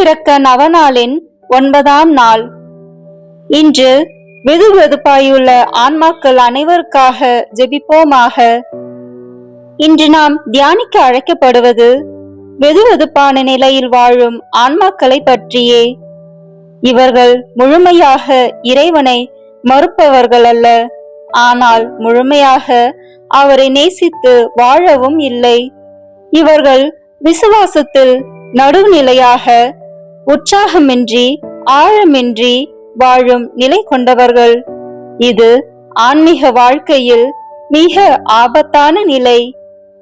இறக்க நவநாளின் 9ஆம் நாள். இன்று வெதுவெதுப்பாயுள்ள ஆன்மாக்கள் அனைவருக்காக ஜெபிப்போமாக. இன்று நாம் தியானிக்க அழைக்கப்படுவது வெதுவெதுப்பான நிலையில் வாழும் ஆன்மாக்களை பற்றியே. இவர்கள் முழுமையாக இறைவனை மறுப்பவர்கள் அல்ல, ஆனால் முழுமையாக அவரை நேசித்து வாழவும் இல்லை. இவர்கள் விசுவாசத்தில் நடுநிலையாக உற்சாகமின்றி ஆழமின்றி வாழும் நிலை கொண்டவர்கள். இது ஆன்மீக வாழ்க்கையில் மிக ஆபத்தான நிலை.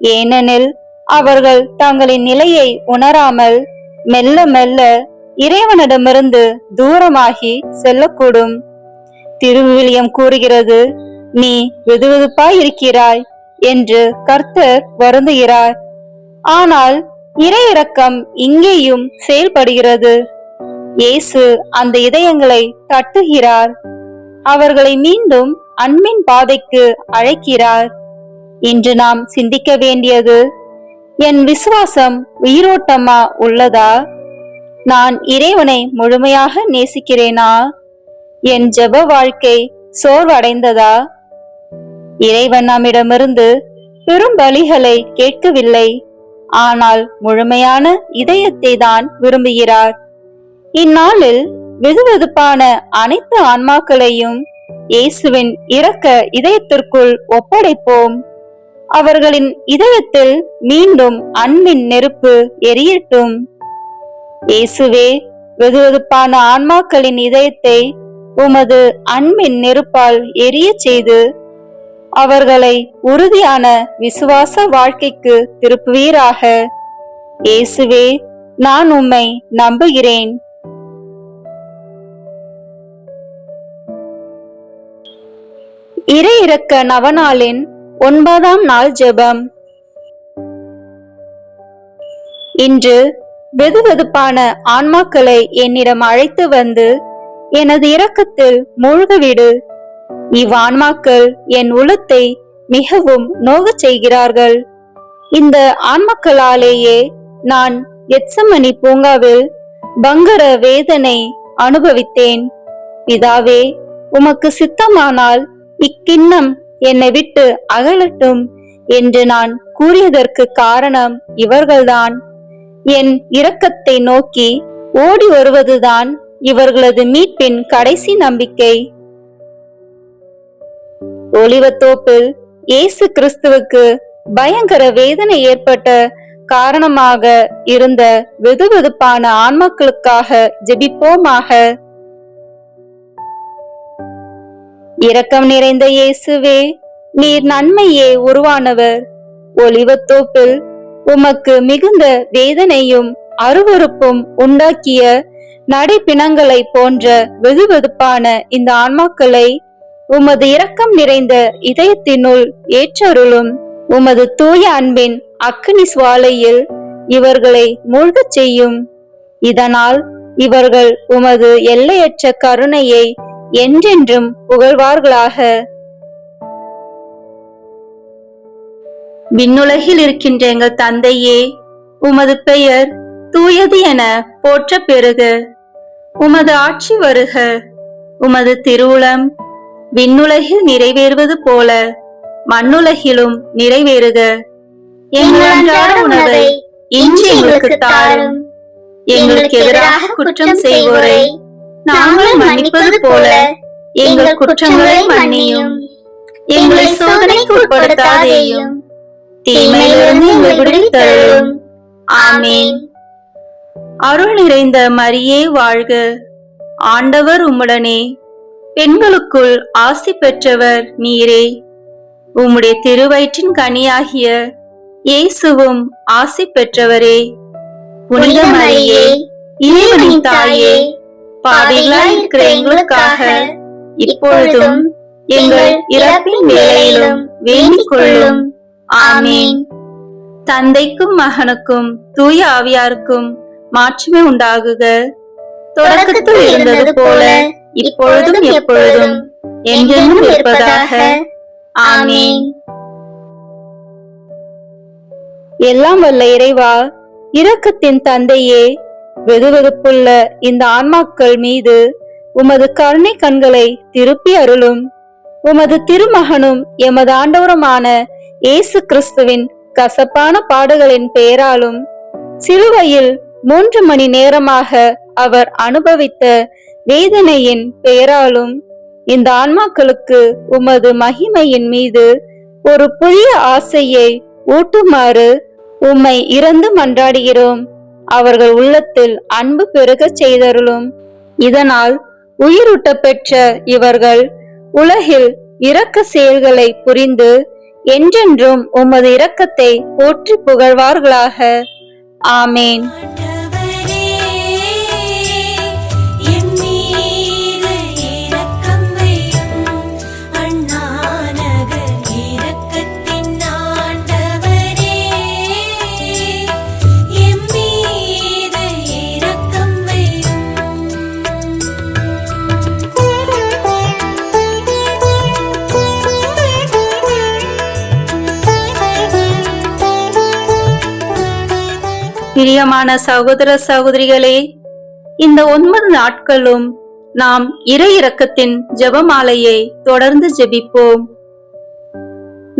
ஏனெனில் அவர்கள் தங்களின் நிலையை உணராமல் மெல்ல மெல்ல இறைவனிடமிருந்து தூரமாகி செல்லக்கூடும். திருவிவிலியம் கூறுகிறது, நீ வெதுவெதுப்பாய் இருக்கிறாய் என்று கர்த்தர் வருந்துகிறார். ஆனால் இறை இரக்கம் இங்கேயும் செயல்படுகிறது. இயேசு அந்த இதயங்களை தட்டுகிறார், அவர்களை மீண்டும் அன்பின் பாதைக்கு அழைக்கிறார். இன்று நாம் சிந்திக்க வேண்டியது, என் விசுவாசம் உயிரோட்டமா உள்ளதா? நான் இறைவனை முழுமையாக நேசிக்கிறேனா? என் ஜெப வாழ்க்கை சோர்வடைந்ததா? இறைவன் நம்மிடமிருந்து பெரும் பலிகளை கேட்கவில்லை, ஆனால் முழுமையான இதயத்தை தான் விரும்புகிறார். இந்நாளில் வெதுவெதுப்பான அனைத்து ஆன்மாக்களையும் இயேசுவின் இரக்க இதயத்திற்குள் ஒப்படைப்போம். அவர்களின் இதயத்தில் மீண்டும் அன்பின் நெருப்பு எரியட்டும். இயேசுவே, வெதுவெதுப்பான ஆன்மாக்களின் இதயத்தை உமது அன்பின் நெருப்பால் எரிய செய்து அவர்களை உறுதியான விசுவாச வாழ்க்கைக்கு திருப்புவீராக. இயேசுவே, நான் உம்மை நம்புகிறேன். இறை இரக்க நவநாளின் 9ஆம் நாள் ஜெபம். இன்று வெதுவெதுப்பான ஆன்மாக்களை என்னிடம் அழைத்து வந்து எனது இரக்கத்தில் மூழ்கவிடு. இவ்வான்மாக்கள் என் உள்ளத்தை மிகவும் நோகச் செய்கிறார்கள். இந்த ஆன்மாக்களாலேயே நான் கெத்சமனி பூங்காவில் பங்கர வேதனை அனுபவித்தேன். பிதாவே, உமக்கு சித்தமானால் இக்கிண்ணம் என்னை விட்டு அகலட்டும் என்று நான் கூறியதற்கு காரணம் இவர்கள்தான். என் இரக்கத்தை நோக்கி ஓடி வருவதுதான் இவர்களது மீட்பின் கடைசி நம்பிக்கை. ஒலிவத்தோப்பில் இயேசு கிறிஸ்துவுக்கு பயங்கர வேதனை ஏற்பட்ட காரணமாக இருந்த வெதுவெதுப்பான ஆன்மாக்களுக்காக ஜெபிப்போமாக. இரக்கம் நிறைந்த இயேசுவே, நீர் நன்மையே உருவானவர். ஒலிவத்தோப்பில் உமக்கு மிகுந்த வேதனையும் அருவருப்பும் உண்டாக்கிய நடைப்பிணங்களை போன்ற வெதுவெதுப்பான இந்த ஆன்மாக்களை உமது இரக்கம் நிறைந்த இதயத்தினுள் ஏற்றருளும். உமது தூய அன்பின் அக்கினி சுவாலையில் இவர்களை மூழ்கச் செய்யும். இதனால் இவர்கள் உமது எல்லையற்ற கருணையை என்றென்றும் புகழ்வார்களாக. விண்ணுலகில் இருக்கின்ற எங்கள் தந்தையே, உமது பெயர் தூயது என போற்ற பெறுக. உமது ஆட்சி வருக. உமது திருவுளம் விண்ணுலகில் நிறைவேறுவது போல மண்ணுலகிலும் நிறைவேறுக. எங்கள் அன்றாட உணவை இன்று எங்களுக்கு தாரும். எங்களுக்கு எதிராக குற்றம் செய்வோரை நாங்கள் மன்னிப்பது போல எங்கள் குற்றங்களை மன்னியும். எங்களை சோதனைக்கு உட்படுத்தாதேயும், தீமையிலிருந்து எங்களை விடுவித்தருளும். ஆமென். அருள் நிறைந்த மரியே வாழ்க. ஆண்டவர் உம்முடனே. பெண்களுக்குள் ஆசி பெற்றவர் நீரே. உம்முடைய திருவயிற்றின் கனியாகிய இயேசுவும் ஆசி பெற்றவரே. புனித மரியே, இறைவனின் தாயே, பாவிகளாய் இருக்கிற எங்களுக்காக இப்பொழுதும் எங்கள் இறப்பின் வேளையிலும் வேண்டிக் கொள்ளும். ஆமென். தந்தைக்கும் மகனுக்கும் தூய ஆவியாருக்கும் மாட்சிமை உண்டாகுக. தொடக்கத்தில் இருந்தது போல இப்பொழுதும் எப்பொழுதும் என்றென்றும் இருப்பதாக. ஆமென். எல்லாம் வல்ல இறைவா, இரக்கத்தின் தந்தையே, வெதுவெதுப்புள்ள இந்த ஆன்மாக்கள் மீது உமது கருணை கண்களை திருப்பி அருளும். உமது திருமகனும் எமது ஆண்டவருமான இயேசு கிறிஸ்துவின் கசப்பான பாடுகளின் பெயராலும் சிலுவையில் 3 மணி நேரமாக அவர் அனுபவித்த வேதனையின் பெயராலும் இந்த ஆன்மாக்களுக்கு உமது மகிமையின் மீது ஒரு புதிய ஆசையை ஊட்டுமாறு உம்மை இறந்து மன்றாடுகிறோம். அவர்கள் உள்ளத்தில் அன்பு பெருகச் செய்தருளும். இதனால் உயிரூட்ட பெற்ற இவர்கள் உலகில் இரக்க செயல்களை புரிந்து என்றென்றும் உமது இரக்கத்தை போற்றி புகழ்வார்களாக. ஆமேன். பிரியமான சகோதர சகோதரிகளே, இந்த 9 நாட்களும் நாம் இறை இரக்கத்தின் ஜெபமாலையை தொடர்ந்து ஜெபிப்போம்.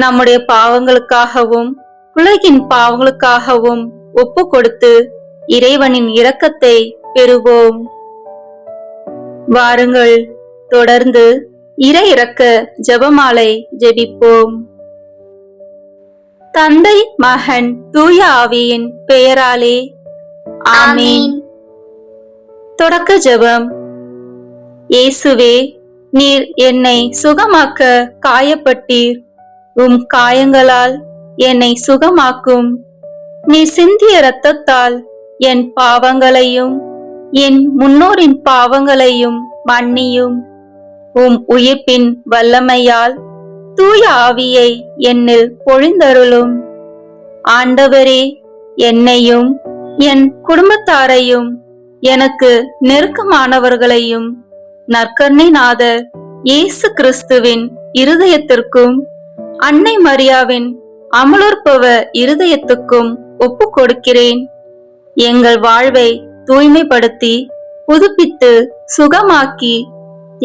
நம்முடைய பாவங்களுக்காகவும் உலகின் பாவங்களுக்காகவும் ஒப்பு கொடுத்து இறைவனின் இரக்கத்தை பெறுவோம். வாருங்கள், தொடர்ந்து இறை இரக்க ஜெபமாலை ஜெபிப்போம். தந்தை, மகன், தூய ஆவியின் பெயராலே ஆமேன். தொடக்க ஜெபம். இயேசுவே, நீர் என்னை சுகமாக்க காயப்பட்டீர். உம் காயங்களால் என்னை சுகமாக்கும். நீர் சிந்திய இரத்தத்தால் என் பாவங்களையும் என் முன்னோரின் பாவங்களையும் மன்னியும். உம் உயிர்ப்பின் வல்லமையால் தூய ஆவியை என்னில் பொழிந்தருளும். ஆண்டவரே, என்னையும் என் குடும்பத்தாரையும் எனக்கு நெருக்கமானவர்களையும் நற்கருணை நாதர் இயேசு கிறிஸ்துவின் இருதயத்திற்கும் அன்னை மரியாவின் அமலோற்பவ இருதயத்துக்கும் ஒப்பு கொடுக்கிறேன். எங்கள் வாழ்வை தூய்மைப்படுத்தி புதுப்பித்து சுகமாக்கி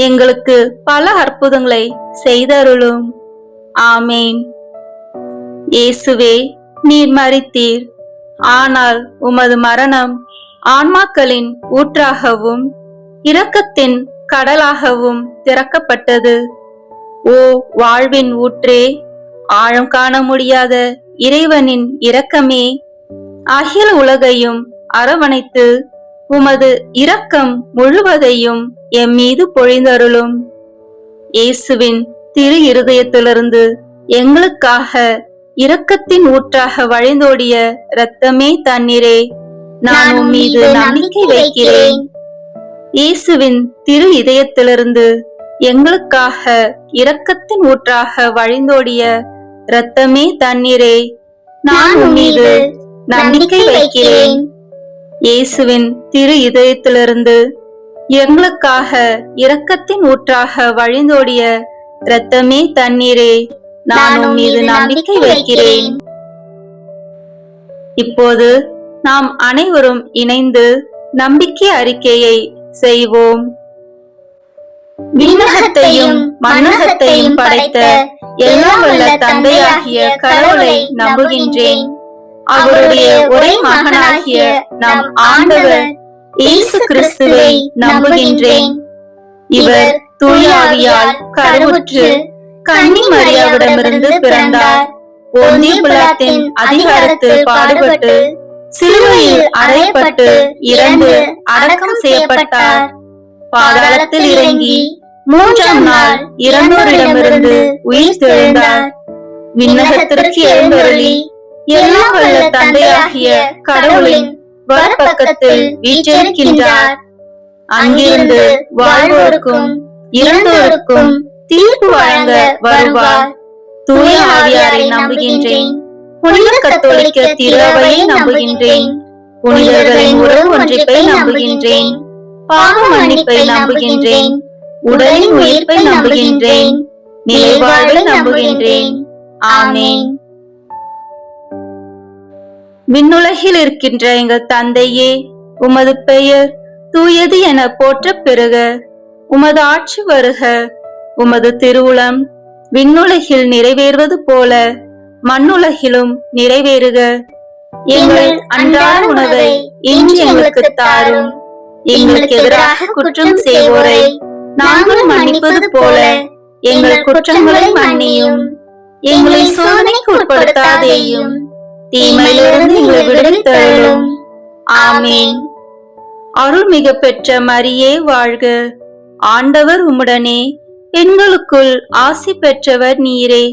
எங்களுக்கு பல அற்புதங்களை செய்தருளும். ஆமேன். இயேசுவே, நீர் மரித்தீர். ஆனால் உமது மரணம் ஆன்மாக்களின் ஊற்றாகவும் இரக்கத்தின் கடலாகவும் திறக்கப்பட்டது. ஓ வாழ்வின் ஊற்றே, ஆழம் காண முடியாத இறைவனின் இரக்கமே, அகில உலகையும் அரவணைத்து உமது இரக்கம் முழுவதையும் எம் மீது பொழிந்தருளும். இயேசுவின் திரு இருதயத்திலிருந்து எங்களுக்காக இரக்கத்தின் ஊற்றாக வழிந்தோடிய இரத்தமே தண்ணீரே, நான் உம் மீது நம்பிக்கை வைக்கிறேன். இயேசுவின் திரு இதயத்திலிருந்து எங்களுக்காக இரக்கத்தின் ஊற்றாக வழிந்தோடிய இரத்தமே தண்ணீரே, நான் உம் மீது நம்பிக்கை வைக்கிறேன். இயேசுவின் திரு இதயத்திலிருந்து எங்களுக்காக இரக்கத்தின் ஊற்றாக வழிந்தோடிய இரத்தமே தண்ணீரே, நான் உம் மீது நம்பிக்கை வைக்கிறேன். இப்போது நாம் அனைவரும் இணைந்து நம்பிக்கை அறிக்கையை செய்வோம். விண்ணகத்தையும் மண்ணகத்தையும் படைத்த எல்லாம் வல்ல தந்தையாகிய கடவுளை நம்புகின்றேன். அவருடைய ஒரே மகனாகிய நம் ஆண்டவர் இயேசு கிறிஸ்துவை நம்புகின்றேன். இவர் தூய ஆவியால் கருவுற்று கன்னி மரியாவிடமிருந்து பிறந்தார். போந்திய பிலாத்தின் அதிகாரத்தில் பாடுபட்டு சிலுவையில் அறையப்பட்டு இறந்து அடக்கம் செய்யப்பட்டார். பாதாளத்தில் இறங்கி 3ஆம் நாள் இறந்தோரிடமிருந்து உயிர் தெழுந்தார். விண்ணகத்திற்கு எழுந்தருளி எல்லாம் வல்ல தந்தையாகிய கடவுளின் வலப்பக்கத்தில் வீற்றிருக்கின்றார். அங்கிருந்து வாழ்வோருக்கும் இறந்தோருக்கும் தீர்ப்பு வழங்க வருவார். தூய ஆவியாரை நம்புகின்றேன். புனித கத்தோலிக்க திருஅவையை நம்புகின்றேன். புனிதர்களின் உறவு ஒன்றிப்பை நம்புகின்றேன். பாவ மன்னிப்பை நம்புகின்றேன். உடலின் உயிர்ப்பை நம்புகின்றேன். நிலைவாழ்வை நம்புகின்றேன். ஆமேன். விண்ணுலகில் இருக்கின்ற எங்கள் தந்தையே, உமது பெயர் தூயது என போற்றப் பெறுக. உமது ஆட்சி வருக. உமது திருவுளம் விண்ணுலகில் நிறைவேறுவது போல மண்ணுலகிலும் நிறைவேறுக. எங்கள் அன்றாட உணவை இன்று எங்களுக்கு தாரும். எங்களுக்கு எதிராக குற்றம் செய்வோரை நாங்கள் மன்னிப்பது போல எங்கள் குற்றங்களை மன்னியும். எங்களை சோதனைக்கு உட்படுத்தாதேயும், தீமையிலிருந்து எங்களை விடுவித்தருளும். ஆமேன். அருள்மிகு பெற்ற மரியே வாழ்க. ஆண்டவர் உம்முடனே, பெண்களுக்குள் ஆசி பெற்றவர் நீரே.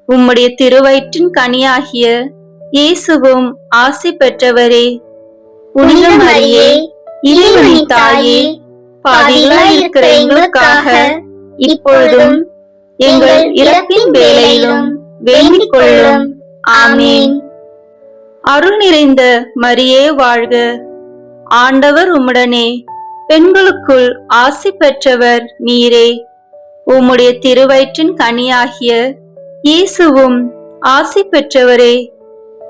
உம்முடைய திருவயிற்றின் கனியாகிய இயேசுவும் ஆசி பெற்றவரே. புனித மரியே, இறைவனின் தாயே, பாவிகளாய் இருக்கிற எங்களுக்காக இப்பொழுதும் எங்கள் இறப்பின் வேளையிலும் வேண்டிக் கொள்ளும். ஆமேன். அருள் நிறைந்த மரியே வாழ்க. ஆண்டவர் உம்முடனே, பெண்களுக்குள் ஆசி பெற்றவர் நீரே. உம்முடைய திருவயிற்றின் கனியாகிய இயேசுவும் ஆசி பெற்றவரே.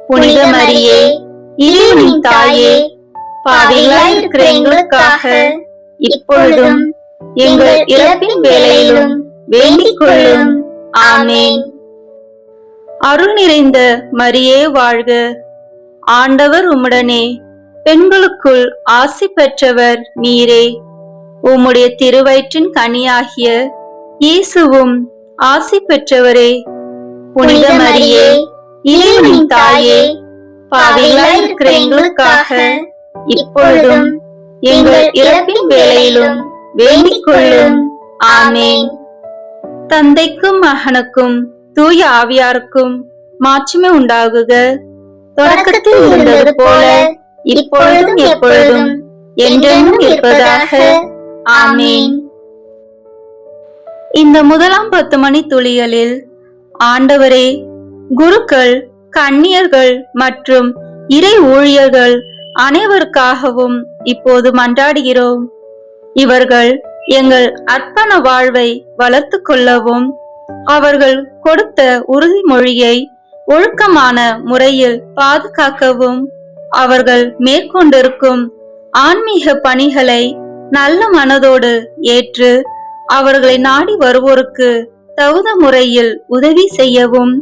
புனித மரியே, இறைவனின் தாயே, பாவிகளாய் இருக்கிற எங்களுக்காக இப்பொழுதும் எங்கள் இறப்பின் வேளையிலும் வேண்டிக் கொள்ளும். ஆமேன். அருள் நிறைந்த மரியே வாழ்க. ஆண்டவர் உம்முடனே, பெண்களுக்குள் ஆசி பெற்றவர் நீரே. உம்முடைய திருவயிற்றின் கனியாகிய இயேசுவும் ஆசி பெற்றவரே. புனித மரியே, இறைவனின் தாயே, பாவிகளாய் இருக்கிற எங்களுக்காக இப்பொழுதும் எங்கள் இறப்பின் வேளையிலும் வேண்டிக் கொள்ளும். ஆமேன். தந்தைக்கும் மகனுக்கும் தூய ஆவியாருக்கும் மாட்சிமை உண்டாகுக. தொடக்கத்தில் இருந்தது போல இப்பொழுதும் எப்பொழுதும் என்றென்றும் இருப்பதாக. ஆமேன். இந்த முதலாம் 10 மணி துளிகளில் ஆண்டவரே, குருக்கள், கன்னியர்கள் மற்றும் இறை ஊழியர்கள் அனைவருக்காகவும் இப்போது மன்றாடுகிறோம். இவர்கள் எங்கள் அர்ப்பண வாழ்வை வளர்த்து கொள்ளவும், அவர்கள் கொடுத்த உறுதிமொழியை ஒழுக்கமான முறையில் பாதுகாக்கவும், அவர்கள் மேற்கொண்டிருக்கும் ஆன்மீக பணிகளை நல்ல மனதோடு ஏற்று அவர்களை நாடி வருவோருக்கு தகுந்த முறையில் உதவி செய்யவும்,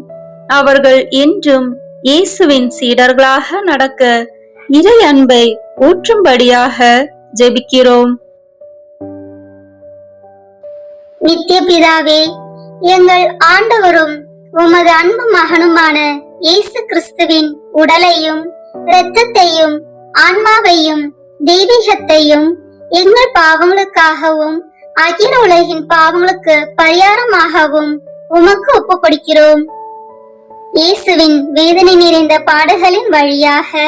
அவர்கள் என்றும் இயேசுவின் சீடர்களாக நடக்க இறை அன்பை ஊற்றும்படியாக ஜெபிக்கிறோம். நித்திய பிதாவே, எங்கள் ஆண்டவரும் உமது அன்பு மகனுமான இயேசு கிறிஸ்துவின் உடலையும் இரத்தத்தையும் ஆன்மாவையும் தெய்வீகத்தையும் எங்கள் பாவங்களுக்காகவும் அகில உலகின் பாவங்களுக்கு பரிகாரமாகவும் உமக்கு ஒப்புக் கொடுக்கிறோம். இயேசுவின் வேதனை நிறைந்த பாடுகளின் வழியாக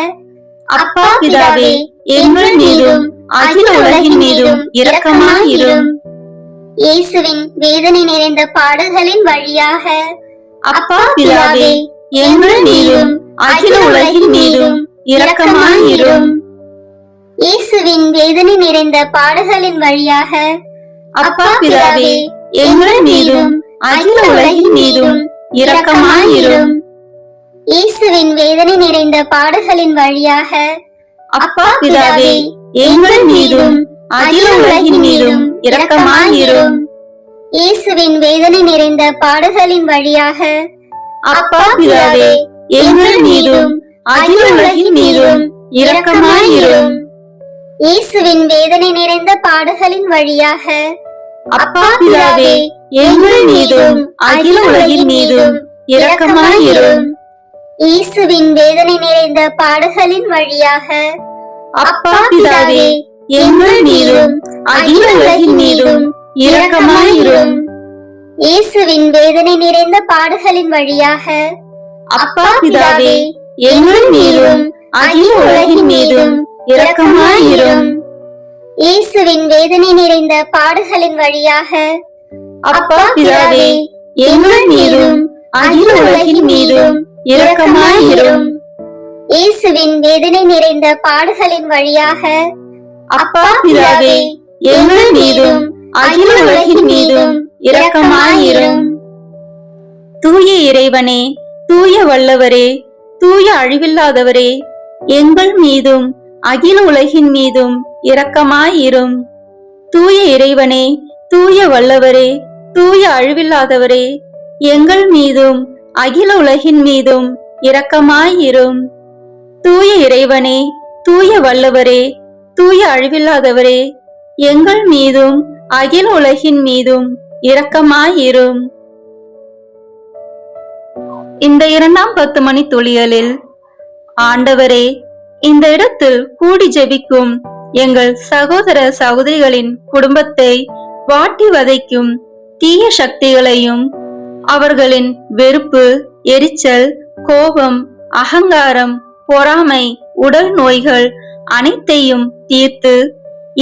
அப்பா பிதாவே, எங்கள் மீதும் அகில உலகின் மீதும் இரக்கமாயிரும். இயேசுவின் வேதனை நிறைந்த பாடுகளின் வழியாக அப்பா பிதாவே, எங்கள் மீதும் அகில உலகின் மீதும் இரக்கமாயிரும். இயேசுவின் வேதனை நிறைந்த பாடுகளின் வழியாக அப்பா பிதாவே, எங்கள் மீதும் அகில உலகின் மீதும் இரக்கமாயிரும். இயேசுவின் வேதனை நிறைந்த பாடுகளின் வழியாக அப்பா பிதாவே, எங்கள் மீதும் அகில உலகின் மீதும் இரக்கமாயிரும். இயேசுவின் வேதனை நிறைந்த பாடுகளின் வழியாக அப்பா பிதாவே, எங்கள் மீதும் அகில உலகின் மீதும் இரக்கமாயிரும். இயேசுவின் வேதனை நிறைந்த பாடுகளின் வழியாக அப்பா பிதாவே, எங்கள் மீதும் அகில உலகின் மீதும் இரக்கமாயிரும். இயேசுவின் வேதனை நிறைந்த பாடுகளின் வழியாக அப்பா பிதாவே, எங்கள் மீதும் அகில உலகின் மீதும் இரக்கமாயிரும். இயேசுவின் வேதனை நிறைந்த பாடுகளின் வழியாக அப்பா பிதாவே, எங்கள் மீதும் அகில உலகின் மீதும் இரக்கமாயிரும். இயேசுவின் வேதனை நிறைந்த பாடுகளின் வழியாக அப்பா பிதாவே, எங்கள் மீதும் அகில உலகின் மீதும் இரக்கமாயிரும். இயேசுவின் வேதனை நிறைந்த பாடுகளின் வழியாக அப்பா பிதாவே, எங்கள் மீதும் அகில உலகின் மீதும் இரக்கமாயிரும். தூய இறைவனே, தூய வல்லவரே, தூய அழிவில்லாதவரே, எங்கள் மீதும் அகில உலகின் மீதும் இரக்கமாயிரும். தூய இறைவனே, தூய வல்லவரே, தூய அழிவில்லாதவரே, எங்கள் மீதும் அகில உலகின் மீதும் இரக்கமாயிரும். தூய இறைவனே, தூய வல்லவரே, தூய அழிவில்லாதவரே, எங்கள் மீதும் அகில உலகின் மீதும் இரக்கமாயிரும். இந்த 2ஆம் 10 மணி துளியலில், ஆண்டவரே, இந்த இடத்தில் கூடி ஜெபிக்கும் எங்கள் சகோதர சகோதரிகளின் குடும்பத்தை வாட்டி வதைக்கும் தீய சக்திகளையும் அவர்களின் வெறுப்பு, எரிச்சல், கோபம், அகங்காரம், பொறாமை, உடல் நோய்கள் அனைத்தையும் தீர்த்து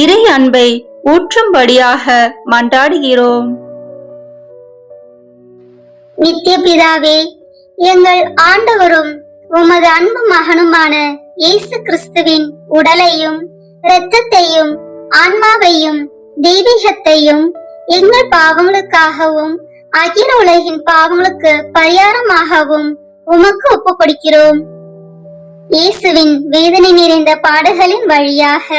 இறை அன்பை ஊற்றும்படியாக மன்றாடுகிறோம். நித்திய பிதாவே, எங்கள் ஆண்டவரும் உமது அன்பு மகனுமான இயேசு கிறிஸ்துவின் உடலையும் இரத்தத்தையும் ஆன்மாவையும் தெய்வீகத்தையும் எங்கள் பாவங்களுக்காகவும் அகில உலகின் பாவங்களுக்கு பரிகாரமாகவும் உமக்கு ஒப்புக் கொடுக்கிறோம். இயேசுவின் வேதனை நிறைந்த பாடுகளின் வழியாக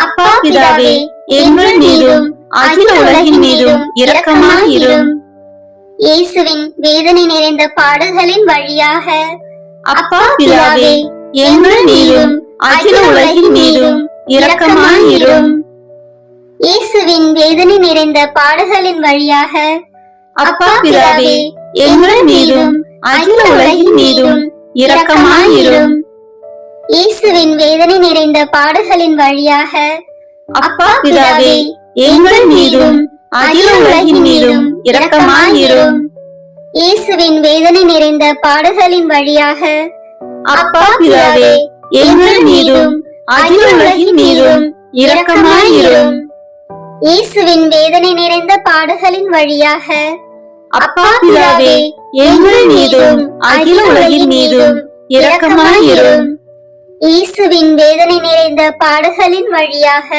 அப்பா பிதாவே, எங்கள் மீதும் அகில உலகின் மீதும் இரக்கமாயிரும். இயேசுவின் வேதனை நிறைந்த பாடுகளின் வழியாக அப்பா பிதாவே, எங்கள் மீதும் அகில உலகின் மீதும் இரக்கமாயிரும். இயேசுவின் வேதனை நிறைந்த பாடுகளின் வழியாக அப்பா பிதாவே, எங்கள் மீதும் அகில உலகின் மீதும் இரக்கமாயிரும். இயேசுவின் வேதனை நிறைந்த பாடுகளின் வழியாக அப்பா பிதாவே, எங்கள் மீதும் அகில உலகின் மீதும் இரக்கமாயிரும். இயேசுவின் வேதனை நிறைந்த பாடுகளின் வழியாக அப்பா பிதாவே, எங்கள் மீதும் அகில உலகின் மீதும் இரக்கமாயிரும். இயேசுவின் வேதனை நிறைந்த பாடுகளின் வழியாக அப்பா பிதாவே, எங்கள் மீதும் அகில உலகின் மீதும் இரக்கமாயிரும். இயேசுவின் வேதனை நிறைந்த பாடுகளின் வழியாக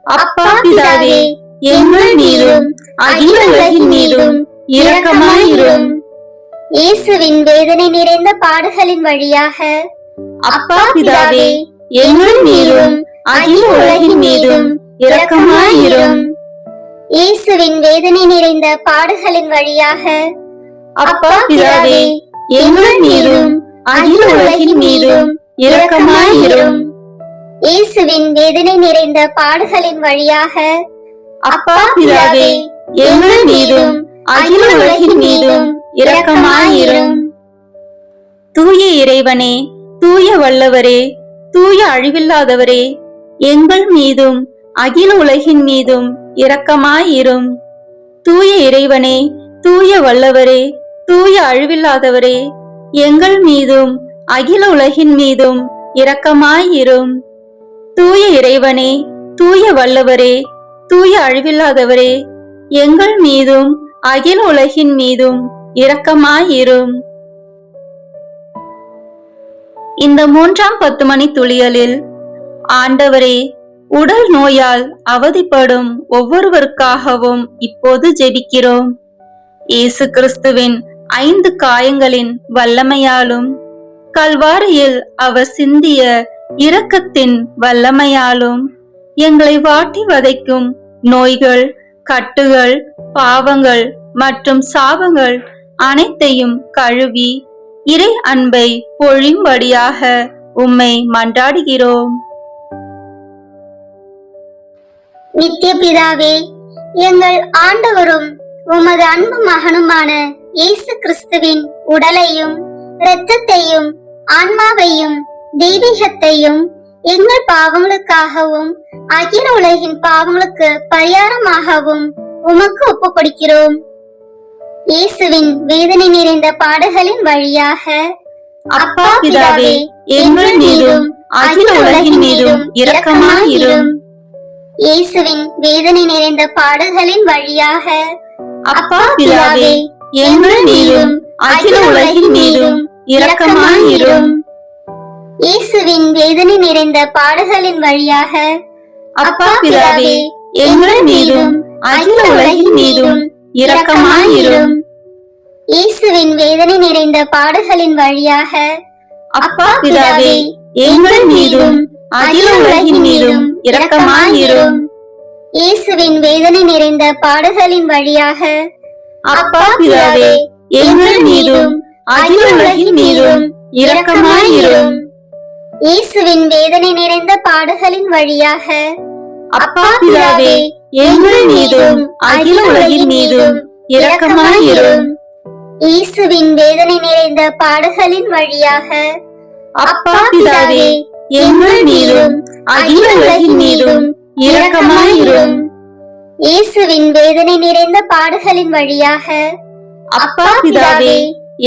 அப்பா பிதாவே, எங்கள் மீதும் அகில உலகின் மீதும் இரக்கமாயிரும். இயேசுவின் வேதனை நிறைந்த பாடுகளின் வழியாக அப்பா பிதாவே, எங்கள் மீதும் அகில உலகின் மீதும் இரக்கமாயிரும். இயேசுவின் வேதனை நிறைந்த பாடுகளின் வழியாக அப்பா பிதாவே, எங்கள் மீதும் அகில உலகின் மீதும் இரக்கமாயிரும். இயேசுவின் வேதனை நிறைந்த பாடுகளின் வழியாக அப்பா பிதாவே, எங்கள் மீதும் அகில உலகின் மீதும் இரக்கமாயிரும். தூய இறைவனே, தூய வல்லவரே, தூய அழிவில்லாதவரே, எங்கள் மீதும் அகில உலகின் மீதும் இரக்கமாயிரும். தூய இறைவனே, தூய வல்லவரே, தூய அழிவில்லாதவரே, எங்கள் மீதும் அகில உலகின் மீதும் இரக்கமாயிரும். தூய இறைவனே, தூய வல்லவரே, தூய அழிவில்லாதவரே, எங்கள் மீதும் அகில உலகின் மீதும் இரக்கமாயிரும். இந்த 3ஆம் 10 மணி துளியலில், ஆண்டவரே, உடல் நோயால் அவதிப்படும் ஒவ்வொருவருக்காகவும் இப்போது ஜெபிக்கிறோம். இயேசு கிறிஸ்துவின் 5 காயங்களின் வல்லமையாலும் கல்வாரியில் அவர் சிந்திய இரக்கத்தின் வல்லமையாலும் எங்களை வாட்டி வதைக்கும் நோய்கள், கட்டுகள், பாவங்கள் மற்றும் சாபங்கள் அனைத்தையும் கழுவி இறை அன்பை பொழியும்படியாக உம்மை மன்றாடுகிறோம். நித்திய பிதாவே, எங்கள் ஆண்டவரும் உமது அன்பு மகனுமான இயேசு கிறிஸ்துவின் உடலையும் இரத்தத்தையும் ஆன்மாவையும் தெய்வீகத்தையும் எங்கள் பாவங்களுக்காகவும் அகில உலகின் பாவங்களுக்கு பரிகாரமாகவும் உமக்கு ஒப்புக் கொடுக்கிறோம். இயேசுவின் வேதனை நிறைந்த பாடுகளின் வழியாக அப்பா பிதாவே, எங்கள் மீதும் அகில உலகின் மீதும் இரக்கமாயிரும். இயேசுவின் வேதனை நிறைந்த பாடுகளின் வழியாக அப்பா பிதாவே, எங்கள் மீதும் அகில உலகின் மீதும் இரக்கமாயிரும். இயேசுவின் வேதனை நிறைந்த பாடுகளின் வழியாக அப்பா பிதாவே, எங்கள் மீதும் அகில உலகின் மீதும் இரக்கமாயிரும். இயேசுவின் வேதனை நிறைந்த பாடுகளின் வழியாக அப்பா பிதாவே, எங்கள் மீதும் அகில உலகின் மீதும் இரக்கமாயிரும். இயேசுவின் வேதனை நிறைந்த பாடுகளின் வழியாக அப்பா பிதாவே, எங்கள் மீதும் அகில உலகின் மீதும் இரக்கமாயிரும். இயேசுவின் வேதனை நிறைந்த பாடுகளின் வழியாக அப்பா பிதாவே, எங்கள் மீதும் அகில உலகின் மீதும் இரக்கமாயிரும். இயேசுவின் வேதனை நிறைந்த பாடுகளின் வழியாக அப்பா பிதாவே, எங்கள் மீதும் அகில உலகின் மீதும் இரக்கமாயிரும். இயேசுவின் வேதனை நிறைந்த பாடுகளின் வழியாக அப்பா பிதாவே,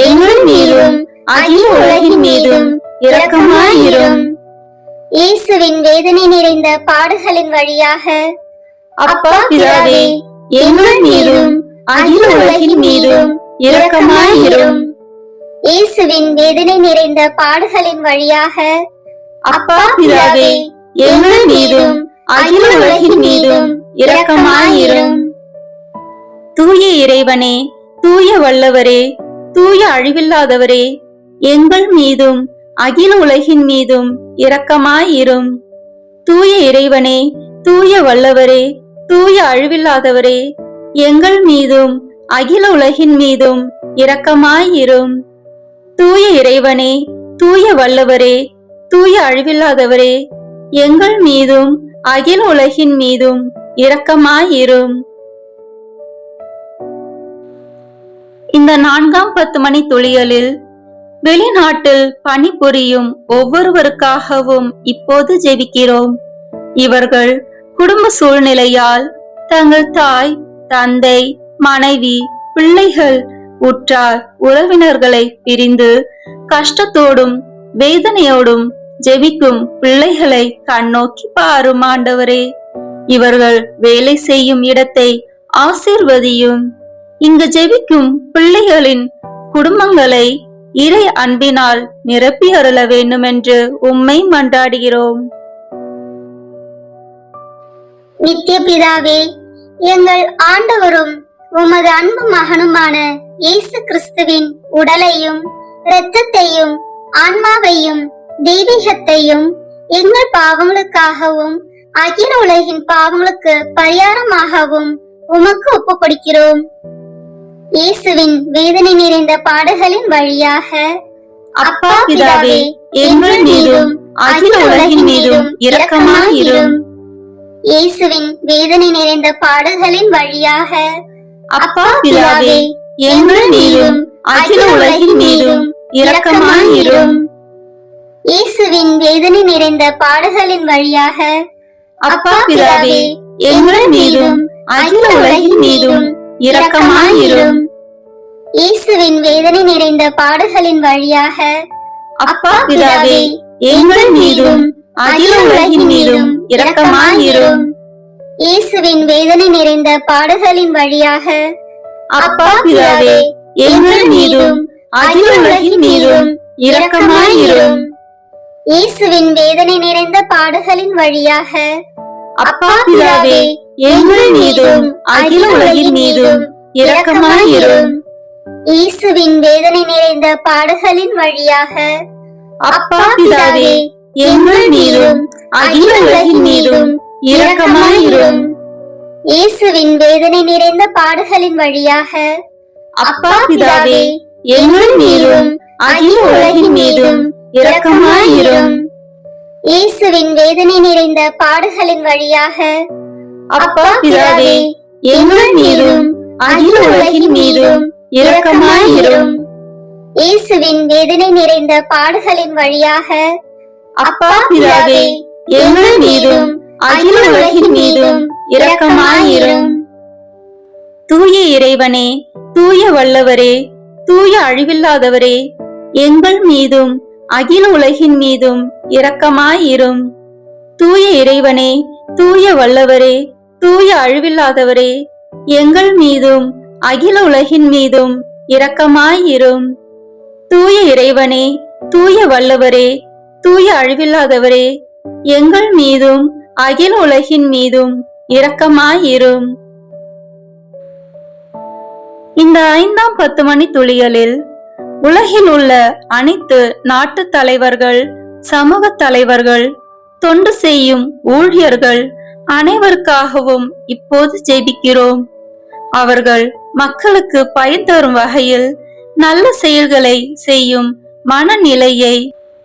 எங்கள் மீதும் அகில உலகின் மீதும் இரக்கமாயிரும். இயேசுவின் வேதனை நிறைந்த பாடுகளின் வழியாக அப்பா பிதாவே, எங்கள் மீதும் அகில உலகின் மீதும் இரக்கமாயிரும். இயேசுவின் வேதனை நிறைந்த பாடுகளின் வழியாக அப்பா பிதாவே, எங்கள் மீதும் அகில உலகின் மீதும் இரக்கமாயிரும். தூய இறைவனே, தூய வல்லவரே, தூய அழிவில்லாதவரே, எங்கள் மீதும் அகில உலகின் மீதும் இரக்கமாயிரும். தூய இறைவனே, தூய வல்லவரே, தூய அழிவில்லாதவரே, எங்கள் மீதும் அகில உலகின் மீதும் இரக்கமாயிரும். தூய இறைவனே, தூய வல்லவரே, தூய அழிவில்லாதவரே, எங்கள் மீதும் அகில உலகின் மீதும் இரக்கமாயிரும். இந்த 4ஆம் 10 மணி துளிகளில் வெளிநாட்டில் பணிபுரியும் ஒவ்வொருவருக்காகவும் இப்போது ஜெபிக்கிறோம். இவர்கள் குடும்ப சூழ்நிலையால் தங்கள் தாய், தந்தை, மனைவி, பிள்ளைகள், உற்றார் உறவினர்களை பிரிந்து கஷ்டத்தோடும் வேதனையோடும் ஜெபிக்கும் பிள்ளைகளை கண்ணோக்கி பாரும் ஆண்டவரே. இவர்கள் வேலை செய்யும் இடத்தை ஆசீர்வதியும். இங்கு ஜெபிக்கும் பிள்ளைகளின் குடும்பங்களை இறை அன்பினால் நிரப்பி அருள வேண்டும் என்று உம்மை மன்றாடுகிறோம். நித்திய பிதாவே, எங்கள் ஆண்டவரும் உமது அன்பு மகனுமான இயேசு கிறிஸ்துவின் உடலையும் இரத்தத்தையும் ஆன்மாவையும் தெய்வீகத்தையும் எங்கள் பாவங்களுக்காகவும் அகில உலகின் பாவங்களுக்கு பரிகாரமாகவும் உமக்கு ஒப்புக் கொடுக்கிறோம். இயேசுவின் வேதனை நிறைந்த பாடுகளின் வழியாக அப்பா பிதாவே, எங்கள் மீதும் அகில உலகின் மீதும் இரக்கமாயிரும். இயேசுவின் வேதனை நிறைந்த பாடுகளின் வழியாக அப்பா பிதாவே, எங்கள் மீதும் அகில உலகின் மீதும் இரக்கமாயிரும். இயேசுவின் வேதனை நிறைந்த பாடுகளின் வழியாக அப்பா பிதாவே, எங்கள் மீதும் அகில உலகின் மீதும் இரக்கமாயிரும். இயேசுவின் வேதனை நிறைந்த பாடுகளின் வழியாக அப்பா பிதாவே, எங்கள் மீதும் அகில உலகின் மீதும் இரக்கமாயிரும். இயேசுவின் வேதனை நிறைந்த பாடுகளின் வழியாக அப்பா பிதாவே, எங்கள் மீதும் அகில உலகின் மீதும் இரக்கமாயிரும். இயேசுவின் வேதனை நிறைந்த பாடுகளின் வழியாக அப்பா பிதாவே, எங்கள் மீதும் அகில உலகின் மீதும் இரக்கமாயிரும். இயேசுவின் வேதனை நிறைந்த பாடுகளின் வழியாக அப்பா பிதாவே, எங்கள் மீதும் அகில உலகின் மீதும் இரக்கமாயிரும். இயேசுவின் வேதனை நிறைந்த பாடுகளின் வழியாக அப்பா பிதாவே, எங்கள் மீதும் அகில உலகின் மீதும் இரக்கமாயிரும். இயேசுவின் வேதனை நிறைந்த பாடுகளின் வழியாக அப்பா பிதாவே, எங்கள் மீதும் அகில உலகின் மீதும் இரக்கமாயிரும். இயேசுவின் வேதனை நிறைந்த பாடுகளின் வழியாக அப்பா பிதாவே, எங்கள் மீதும் அகில உலகின் மீதும் இரக்கமாயிரும். தூய இறைவனே, தூய வல்லவரே, தூய அழிவில்லாதவரே, எங்கள் மீதும் அகில உலகின் மீதும் இரக்கமாயிரும். தூய இறைவனே, தூய வல்லவரே, தூய அழிவில்லாதவரே, எங்கள் மீதும் அகில உலகின் மீதும் இரக்கமாயிரும். தூய இறைவனே, தூய வல்லவரே, தூய அழிவில்லாதவரே, எங்கள் மீதும் அகில உலகின் மீதும் இரக்கமாயிரும். இந்த 5ஆம் 10 மணி துளிகளில் உலகில் உள்ள அனைத்து நாட்டு தலைவர்கள், சமூக தலைவர்கள், தொண்டு செய்யும் ஊழியர்கள் அனைவருக்காகவும் இப்போது ஜெபிக்கிறோம். அவர்கள் மக்களுக்கு பயன் தரும் வகையில் நல்ல செயல்களை செய்யும் மனநிலையை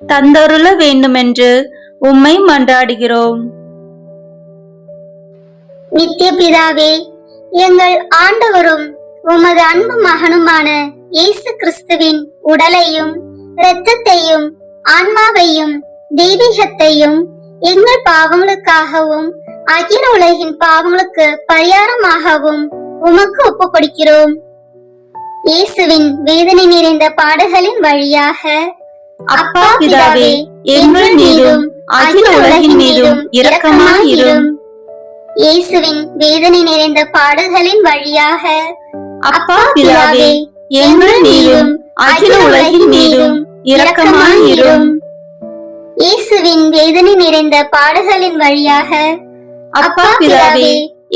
தந்தருள வேண்டுமென்று உம்மை மன்றாடுகிறோம். நித்திய பிதாவே, எங்கள் ஆண்டவரும் உமது அன்பு மகனுமான இயேசு கிறிஸ்துவின் உடலையும் இரத்தத்தையும் ஆன்மாவையும் தெய்வீகத்தையும் எங்கள் பாவங்களுக்காகவும் அகில உலகின் பாவங்களுக்கு பரிகாரமாகவும் உமக்கு ஒப்புக் கொடுக்கிறோம். இயேசுவின் வேதனை நிறைந்த பாடுகளின் வழியாக அப்பா பிதாவே, எங்கள் மீதும் அகில உலகின் மீதும் இரக்கமாயிரும். இயேசுவின் வேதனை நிறைந்த பாடுகளின் வழியாக அப்பா பிதாவே, எங்கள் மீதும் அகில உலகின் மீதும் இரக்கமாயிரும். இயேசுவின் வேதனை நிறைந்த பாடுகளின் வழியாக அப்பா பிதாவே,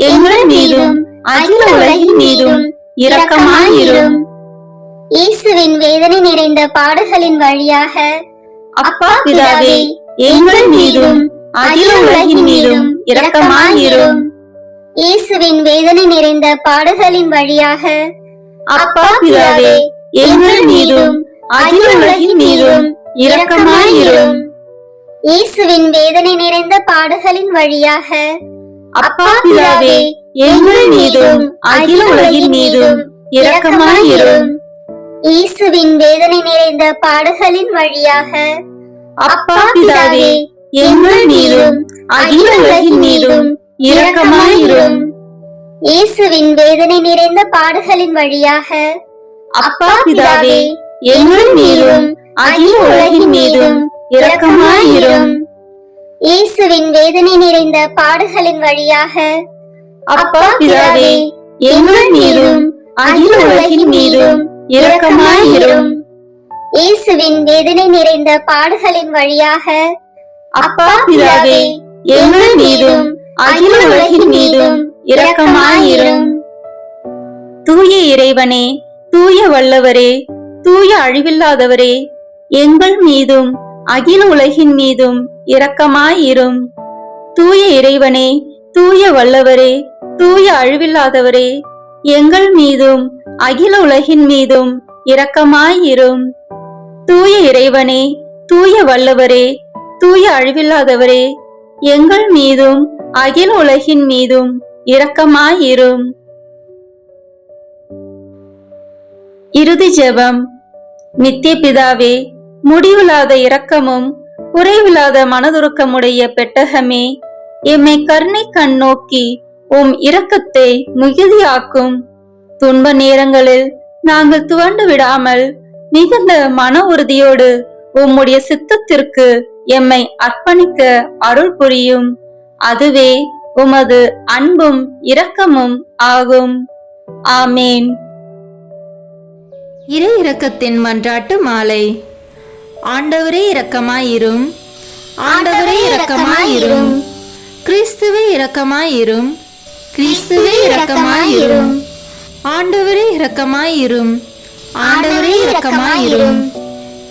எங்கள் மீதும் அகில உலகின் மீதும் இரக்கமாயிரும். இயேசுவின் வேதனை நிறைந்த பாடுகளின் வழியாக அப்பா பிதாவே, எங்கள் மீதும் அகில உலகின் மீதும் இரக்கமாயிரும். இயேசுவின் வேதனை நிறைந்த பாடுகளின் வழியாக அப்பா பிதாவே, எங்கள் மீதும் அகில உலகின் மீதும் இரக்கமாயிரும். இயேசுவின் வேதனை நிறைந்த பாடுகளின் வழியாக அப்பா பிதாவே, எங்கள் மீதும் அகில உலகின் மீதும் இரக்கமாயிரும். இயேசுவின் வேதனை நிறைந்த பாடுகளின் வழியாக அப்பா பிதாவே, எங்கள் மீதும் அகில உலகின் மீதும் இரக்கமாயிரும். இயேசுவின் வேதனை நிறைந்த பாடுகளின் வழியாக அப்பா பிதாவே, எங்கள் மீதும் அகில உலகின் மீதும் இரக்கமாயிரும். இயேசுவின் வேதனை நிறைந்த பாடுகளின் வழியாக அப்பா பிதாவே, எங்கள் மீதும் அகில உலகின் மீதும் இரக்கமாயிரும். இயேசுவின் வேதனை நிறைந்த பாடுகளின் வழியாக அப்பா பிதாவே, எங்கள் மீதும் அகில உலகின் மீதும் இரக்கமாயிரும். தூய இறைவனே, தூய வல்லவரே, தூய அழிவில்லாதவரே, எங்கள் மீதும் அகில உலகின் மீதும் இரக்கமாயிரும். தூய இறைவனே, தூய வல்லவரே, தூய அழிவில்லாதவரே, எங்கள் மீதும் அகில உலகின் மீதும் இரக்கமாயிரும். தூய இறைவனே, தூய வல்லவரே, தூய அழிவில்லாதவரே, எங்கள் மீதும் அகில உலகின் மீதும் இரக்கமாயிரும். இறுதி ஜெபம். நித்திய பிதாவே, முடிவில்லாத இரக்கமும் குறைவில்லாத மனதுருக்கமுடைய பெட்டகமே, எம்மை கருணை கண் நோக்கி உம் இரக்கத்தை மிகுதியாக்கும். துன்ப நேரங்களில் நாங்கள் துவண்டு விடாமல் மிகுந்த மன உறுதியோடு உம்முடைய சித்தத்திற்கு எம்மை அர்ப்பணிக்க அருள் புரியும். அதுவே உமது அன்பும் இரக்கமும் ஆகும். ஆமேன். இறை இரக்கத்தின் மன்றாட்டு மாலை. ஆண்டவரே இரக்கமாயிரும். ஆண்டவரே இரக்கமாயிரும். கிறிஸ்துவே இரக்கமாயிரும். கிறிஸ்துவே இரக்கமாயிரும். ஆண்டவரே இரக்கமாயிரும். ஆண்டவரே இரக்கமாயிரும்.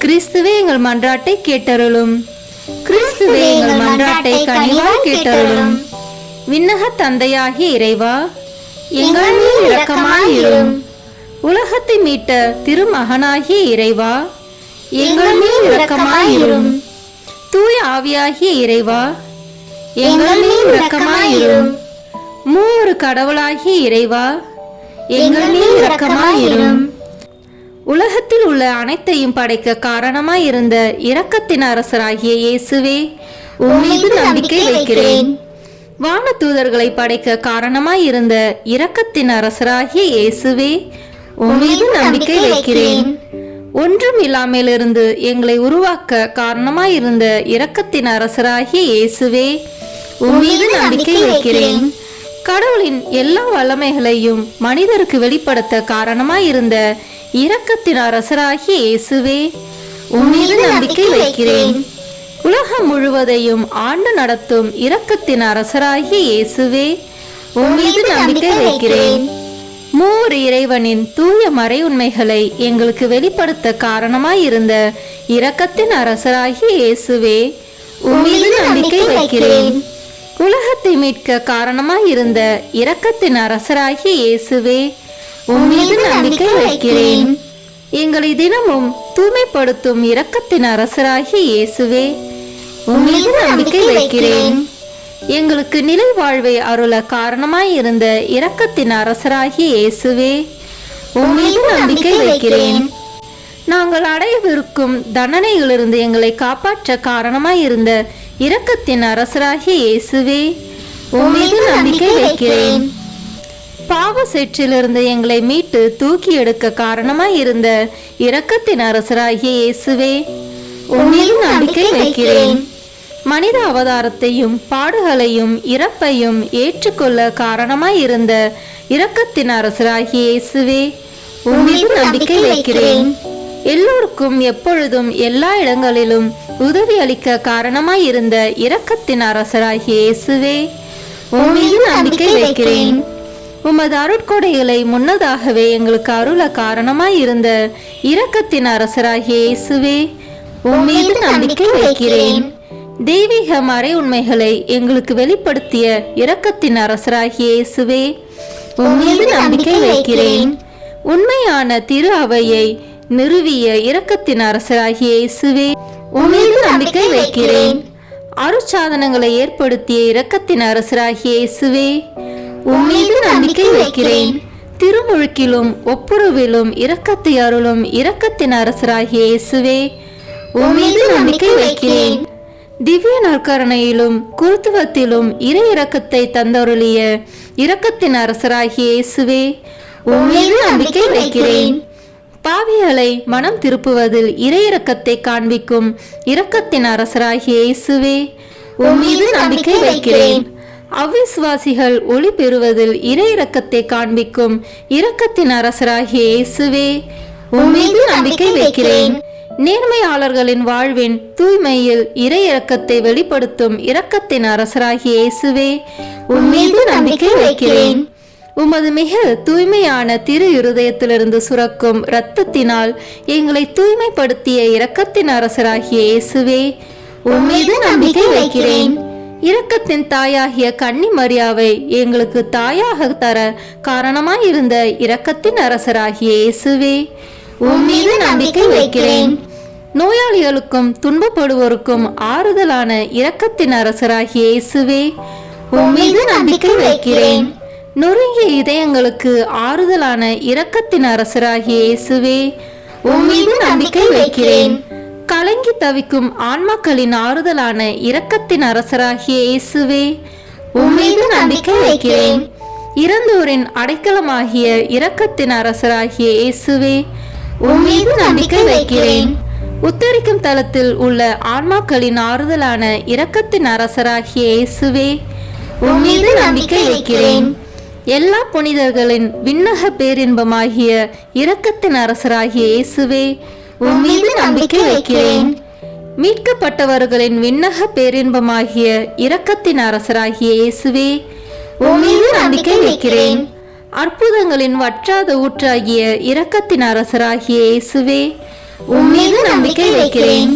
கிறிஸ்துவே எங்கள் மன்றாட்டை கேட்டருளும். கிறிஸ்துவே எங்கள் மன்றாட்டை கனிவாய் கேட்டருளும். விண்ணக தந்தையாகிய இறைவா, எங்கள் மேல் இரக்கமாயிரும். உலகத்தை மீட்ட திருமகனாகிய இறைவா, எங்கள் மேல் இரக்கமாயிரும். தூய ஆவியாகிய இறைவா, எங்கள் மேல் இரக்கமாயிரும். மூவொரு கடவுளாகிய இறைவா, எங்கள் மேல் இரக்கமாயிரும். உலகத்தில் உள்ள அனைத்தையும் படைக்க காரணமாயிருந்த இரக்கத்தின் அரசராகிய இயேசுவே, உம்மீது நம்பிக்கை வைக்கிறேன். வான தூதர்களை படைக்க காரணமாயிருந்த இரக்கத்தின் அரசராகிய இயேசுவே, உம்மீது நம்பிக்கை வைக்கிறேன். ஒன்றும் இல்லாமலிருந்து எங்களை உருவாக்க காரணமாயிருந்த இரக்கத்தின் அரசராகிய இயேசுவே, உம்மீது நம்பிக்கை வைக்கிறேன். கடவுளின் எல்லா வல்லமைகளையும் மனிதருக்கு வெளிப்படுத்த காரணமாயிருந்த இரக்கத்தின் அரசராகிய இயேசுவே, உம்மீது நம்பிக்கை வைக்கிறேன். உலகம் முழுவதையும் ஆண்டு நடத்தும் இரக்கத்தின் அரசராகிய இயேசுவே, உம்மீது நம்பிக்கை வைக்கிறேன். மூவர் இறைவனின் தூய மறை உண்மைகளை எங்களுக்கு வெளிப்படுத்த காரணமாயிருந்த இரக்கத்தின் அரசராகிய இயேசுவே, உம்மீது நம்பிக்கை வைக்கிறேன். உலகத்தை மீட்க காரணமாயிருந்த இரக்கத்தின் அரசராகிய இயேசுவே, உம்மீது நம்பிக்கை வைக்கிறேன். எங்களை தினமும் தூய்மைப்படுத்தும் இரக்கத்தின் அரசராகிய இயேசுவே, உம்மீது நம்பிக்கை வைக்கிறேன். எங்களுக்கு நிலை வாழ்வை அருள காரணமாயிருந்த இரக்கத்தின் அரசராகிய இயேசுவே, உம்மீது நம்பிக்கை வைக்கிறேன். நாங்கள் அடையவிருக்கும் தண்டனைகளிலிருந்து எங்களை காப்பாற்ற காரணமாயிருந்த இரக்கத்தின் அரசராகிய இயேசுவே, உம்மீது நம்பிக்கை வைக்கிறேன். பாவ சேற்றிலிருந்து எங்களை மீட்டு தூக்கி எடுக்க காரணமாயிருந்த இரக்கத்தின் அரசராகிய இயேசுவே, உம்மீது நம்பிக்கை வைக்கிறேன். மனித அவதாரத்தையும் பாடுகளையும் இறப்பையும் ஏற்றுக்கொள்ள காரணமாயிருந்த இரக்கத்தின் அரசராகிய இயேசுவே, உம்மீது நம்பிக்கை வைக்கிறேன். எல்லோருக்கும் எப்பொழுதும் எல்லா இடங்களிலும் உதவி அளிக்க காரணமாயிருந்த இரக்கத்தின் அரசராகிய இயேசுவே, உம்மீது நம்பிக்கை வைக்கிறேன். உமது அருட்கொடைகளை முன்னதாகவே எங்களுக்கு அருள காரணமாயிருந்த இரக்கத்தின் அரசராகிய இயேசுவே, உம்மீது நம்பிக்கை வைக்கிறேன். தெய்வீக மறை உண்மைகளை எங்களுக்கு வெளிப்படுத்திய இரக்கத்தின் அரசராகிய இயேசுவே, உம்மீது நம்பிக்கை வைக்கிறேன். உண்மையான திரு அவையை நிறுவிய இரக்கத்தின் அரசராகிய இயேசுவே, உம்மீது நம்பிக்கை வைக்கிறேன். அருட்சாதனங்களை ஏற்படுத்திய இரக்கத்தின் அரசராகிய இயேசுவே, உம்மீது நம்பிக்கை வைக்கிறேன். திருமுழுக்கிலும் ஒப்புரவிலும் இரக்கத்தை அருளும் இரக்கத்தின் அரசராகிய இயேசுவே, உம்மீது நம்பிக்கை வைக்கிறேன். திவ்ய நற்கருணையிலும் குருத்துவத்திலும் இறை இரக்கத்தை தந்தருளிய இரக்கத்தின் அரசராகிய இயேசுவே, உம்மீது நம்பிக்கை வைக்கிறேன். பாவிகளை மனம் திருப்புவதில் இறை இரக்கத்தை காண்பிக்கும் இரக்கத்தின் அரசராகிய இயேசுவே, உம்மீது நம்பிக்கை வைக்கிறேன். அவ்விசுவாசிகள் ஒளி பெறுவதில் இறை இரக்கத்தை காண்பிக்கும் இரக்கத்தின் அரசராகிய இயேசுவே, உம்மீது நம்பிக்கை வைக்கிறேன். நேர்மையாளர்களின் வாழ்வின் தூய்மையில் இறை இரக்கத்தை வெளிப்படுத்தும் இரக்கத்தின் அரசராகிய இயேசுவே, உம்மீது நம்பிக்கை வைக்கிறேன். உமது மிக தூய்மையான திரு இருதயத்திலிருந்து சுரக்கும் இரத்தத்தினால் எங்களை தூய்மைப்படுத்திய இரக்கத்தின் அரசராகிய இயேசுவே, உம்மீது நம்பிக்கை வைக்கிறேன். இரக்கத்தின் தாயாகிய கன்னி மரியாவை எங்களுக்கு தாயாக தர காரணமாயிருந்த இரக்கத்தின் அரசராகிய இயேசுவே, உம்மீது நம்பிக்கை வைக்கிறேன். நோயாளிகளுக்கும் துன்பப்படுவோருக்கும் ஆறுதலான இரக்கத்தின் அரசராகிய இயேசுவே, உம்மீது நம்பிக்கை வைக்கிறேன். நொறுங்கிய இதயங்களுக்கு ஆறுதலான இரக்கத்தின் அரசராகிய இயேசுவே, உம்மீது நம்பிக்கை வைக்கிறேன். கலங்கி தவிக்கும் ஆன்மாக்களின் ஆறுதலான இரக்கத்தின் அரசராகிய இயேசுவே, உம்மீது நம்பிக்கை வைக்கிறேன். இறந்தோரின் அடைக்கலமாகிய இரக்கத்தின் அரசராகிய இயேசுவே, உம்மீது நம்பிக்கை வைக்கிறேன். உத்தரிக்கும் தலத்தில் உள்ள ஆன்மாக்களின் ஆறுதலான இரக்கத்தின் அரசராகிய இயேசுவே, உம்மீது நம்பிக்கை வைக்கிறேன். எல்லா புனிதர்களின் விண்ணக பேரின்பமாகிய இரக்கத்தின் அரசராகிய இயேசுவே, உம்மீது நம்பிக்கை வைக்கிறேன். மீட்கப்பட்டவர்களின் விண்ணக பேரின்பமாகிய இரக்கத்தின் அரசராகிய இயேசுவே, உம்மீது நம்பிக்கை வைக்கிறேன். அற்புதங்களின் வற்றாத ஊற்றாகிய இரக்கத்தின் அரசராகிய இயேசுவே, உம்மீது நம்பிக்கை வைக்கிறேன்.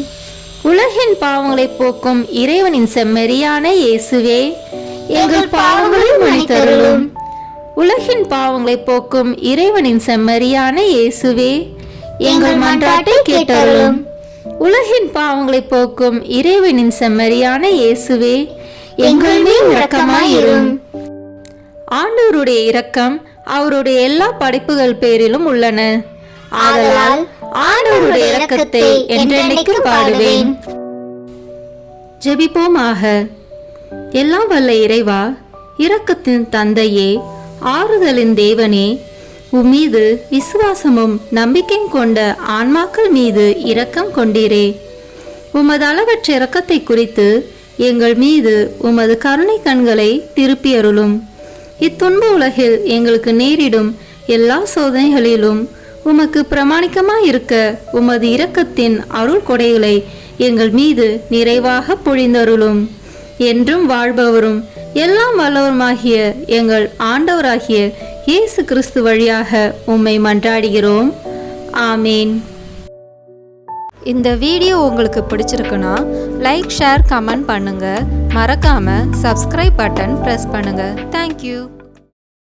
உலகின் பாவங்களை போக்கும் இறைவனின் செம்மறியான இயேசுவே, எங்கள் பாவங்களை மன்னித்தருளும். உலகின் பாவங்களை போக்கும் இறைவனின் செம்மறியான இயேசுவே, எங்கள் மன்றாட்டை கேட்டருளும். உலகின் பாவங்களை போக்கும் இறைவனின் செம்மறியான இயேசுவே, எங்கள் மேல் இரக்கமாயிரும். ஆண்டவருடைய இரக்கம் அவருடைய எல்லா படைப்புகள் பேரிலும் உள்ளன. ஆதலால் ஆண்டவருடைய இரக்கத்தை என்றென்னைக்கும் பாடுவேன். ஜெபிப்போமாக. எல்லாம் வல்ல இறைவா, இரக்கத்தின் தந்தையே, ஆறுதலின் தேவனே, உம்மீது விசுவாசமும் நம்பிக்கையும் கொண்ட ஆன்மாக்கள் மீது இரக்கம் கொண்டீரே. உமது அளவற்ற இரக்கத்தை குறித்து எங்கள் மீது உமது கருணை கண்களை திருப்பியருளும். இத்துன்ப உலகில் எங்களுக்கு நேரிடும் எல்லா சோதனைகளிலும் உமக்கு பிரமாணிக்கமாயிருக்க உமது இரக்கத்தின் அருள் கொடைகளை எங்கள் மீது நிறைவாக பொழிந்தருளும். என்றும் வாழ்பவரும் எல்லாம் வல்லவருமாகிய எங்கள் ஆண்டவராகிய இயேசு கிறிஸ்து வழியாக உம்மை மன்றாடுகிறோம். ஆமேன். இந்த வீடியோ உங்களுக்கு பிடிச்சிருக்குன்னா லைக், ஷேர், கமெண்ட் பண்ணுங்கள். மறக்காமல் சப்ஸ்கிரைப் பட்டன் ப்ரெஸ் பண்ணுங்கள். தேங்க்யூ.